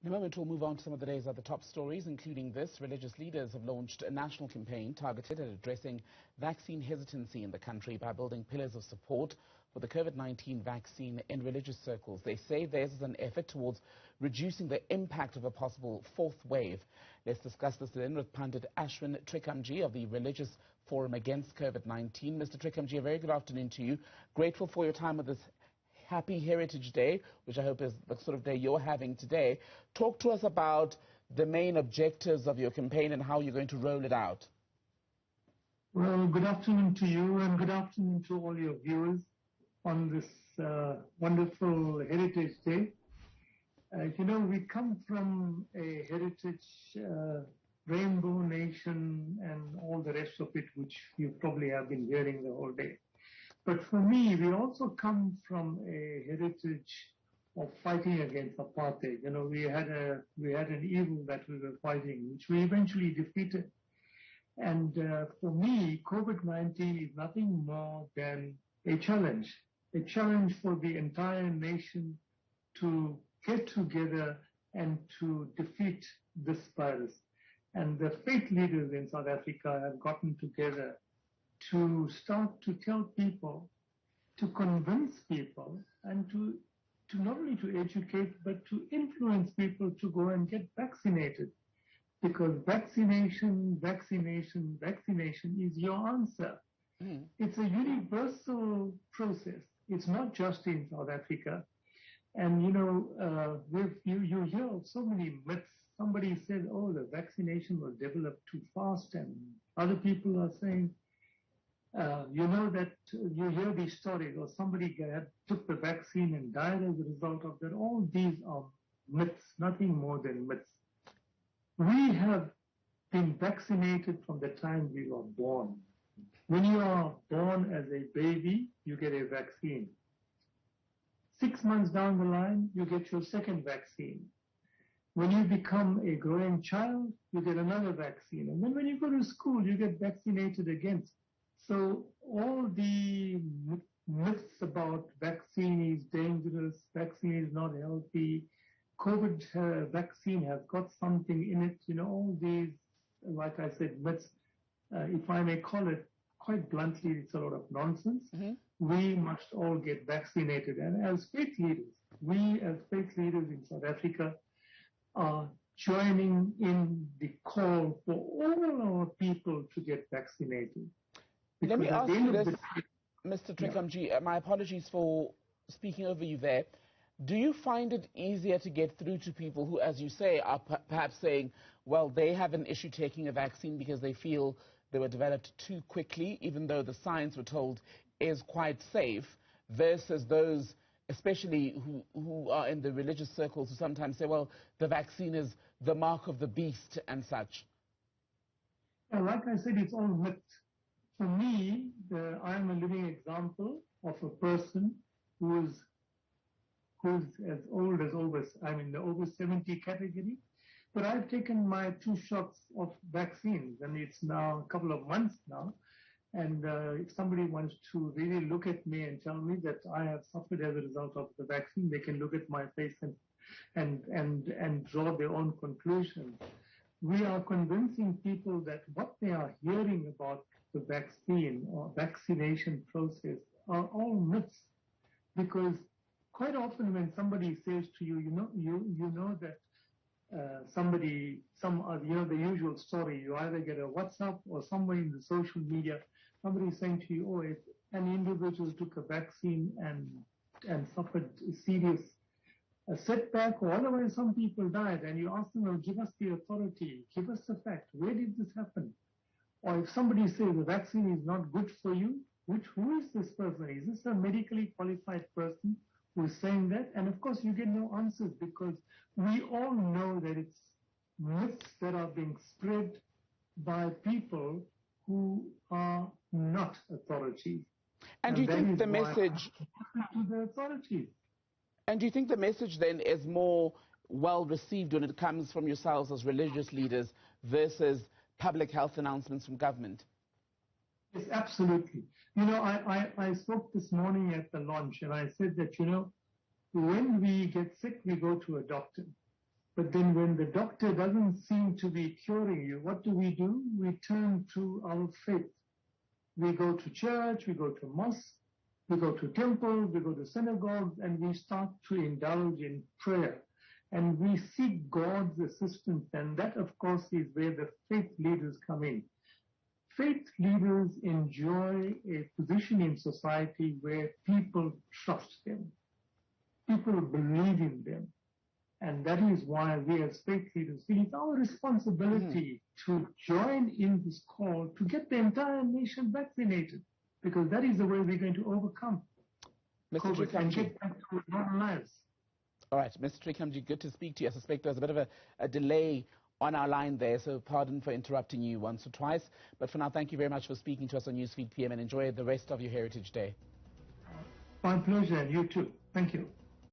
In a moment, we'll move on to some of the day's other top stories, including this. Religious leaders have launched a national campaign targeted at addressing vaccine hesitancy in the country by building pillars of support for the COVID-19 vaccine in religious circles. They say theirs is an effort towards reducing the impact of a possible fourth wave. Let's discuss this then with Pundit Ashwin Trikamjee of the Religious Forum Against COVID-19. Mr. Trikamjee, a very good afternoon to you. Grateful for your time with this Happy Heritage Day, which I hope is the sort of day you're having today. Talk to us about the main objectives of your campaign and how you're going to roll it out. Well, good afternoon to you and good afternoon to all your viewers on this wonderful Heritage Day. We come from a heritage rainbow nation and all the rest of it, which you probably have been hearing the whole day. But for me, we also come from a heritage of fighting against apartheid. We had an evil that we were fighting, which we eventually defeated. And for me, COVID-19 is nothing more than a challenge for the entire nation to get together and to defeat this virus. And the faith leaders in South Africa have gotten together to start to tell people, to convince people, and to not only to educate, but to influence people to go and get vaccinated. Because vaccination is your answer. It's a universal process. It's not just in South Africa. And you hear of so many myths. Somebody said, oh, the vaccination was developed too fast, and other people are saying, that you hear these stories, or somebody took the vaccine and died as a result of that. All these are myths, nothing more than myths. We have been vaccinated from the time we were born. When you are born as a baby, you get a vaccine. 6 months down the line, you get your second vaccine. When you become a growing child, you get another vaccine. And then when you go to school, you get vaccinated again. So all the myths about vaccine is dangerous, vaccine is not healthy, COVID vaccine has got something in it, all these, like I said, myths, if I may call it, quite bluntly, it's a lot of nonsense. We must all get vaccinated. And as faith leaders, we as faith leaders in South Africa are joining in the call for all our people to get vaccinated. Let me ask you this, Mr. Trikamjee, my apologies for speaking over you there. Do you find it easier to get through to people who, as you say, are perhaps saying, well, they have an issue taking a vaccine because they feel they were developed too quickly, even though the science, we're told, is quite safe, versus those, especially who are in the religious circles, who sometimes say, well, the vaccine is the mark of the beast and such? Yeah, like I said, it's all myth. For me, I'm a living example of a person who's as old as I'm in the over 70 category, but I've taken my 2 shots of vaccines, and it's now a couple of months now. And if somebody wants to really look at me and tell me that I have suffered as a result of the vaccine, they can look at my face and draw their own conclusions. We are convincing people that what they are hearing about the vaccine or vaccination process are all myths, because quite often when somebody says to you, that the usual story, you either get a WhatsApp or somewhere in the social media, somebody saying to you, oh, if an individual took a vaccine and suffered serious setback, or otherwise some people died, and you ask them, well, give us the authority, give us the fact, where did this happen? Or if somebody says the vaccine is not good for you, who is this person? Is this a medically qualified person who is saying that? And of course you get no answers, because we all know that it's myths that are being spread by people who are not authorities. And do you think the message to the authorities? And do you think the message then is more well received when it comes from yourselves as religious leaders versus public health announcements from government? Yes, absolutely. I spoke this morning at the launch, and I said that, when we get sick, we go to a doctor. But then when the doctor doesn't seem to be curing you, what do? We turn to our faith. We go to church, we go to mosque, we go to temples, we go to synagogues, and we start to indulge in prayer. And we seek God's assistance, and that, of course, is where the faith leaders come in. Faith leaders enjoy a position in society where people trust them. People believe in them. And that is why we as faith leaders feel it's our responsibility to join in this call to get the entire nation vaccinated, because that is the way we're going to overcome COVID and get back to normal lives. All right, Mr. Trikamjee, good to speak to you. I suspect there's a bit of a delay on our line there, so pardon for interrupting you once or twice. But for now, thank you very much for speaking to us on Newsfeed PM, and enjoy the rest of your Heritage Day. My pleasure, and you too. Thank you.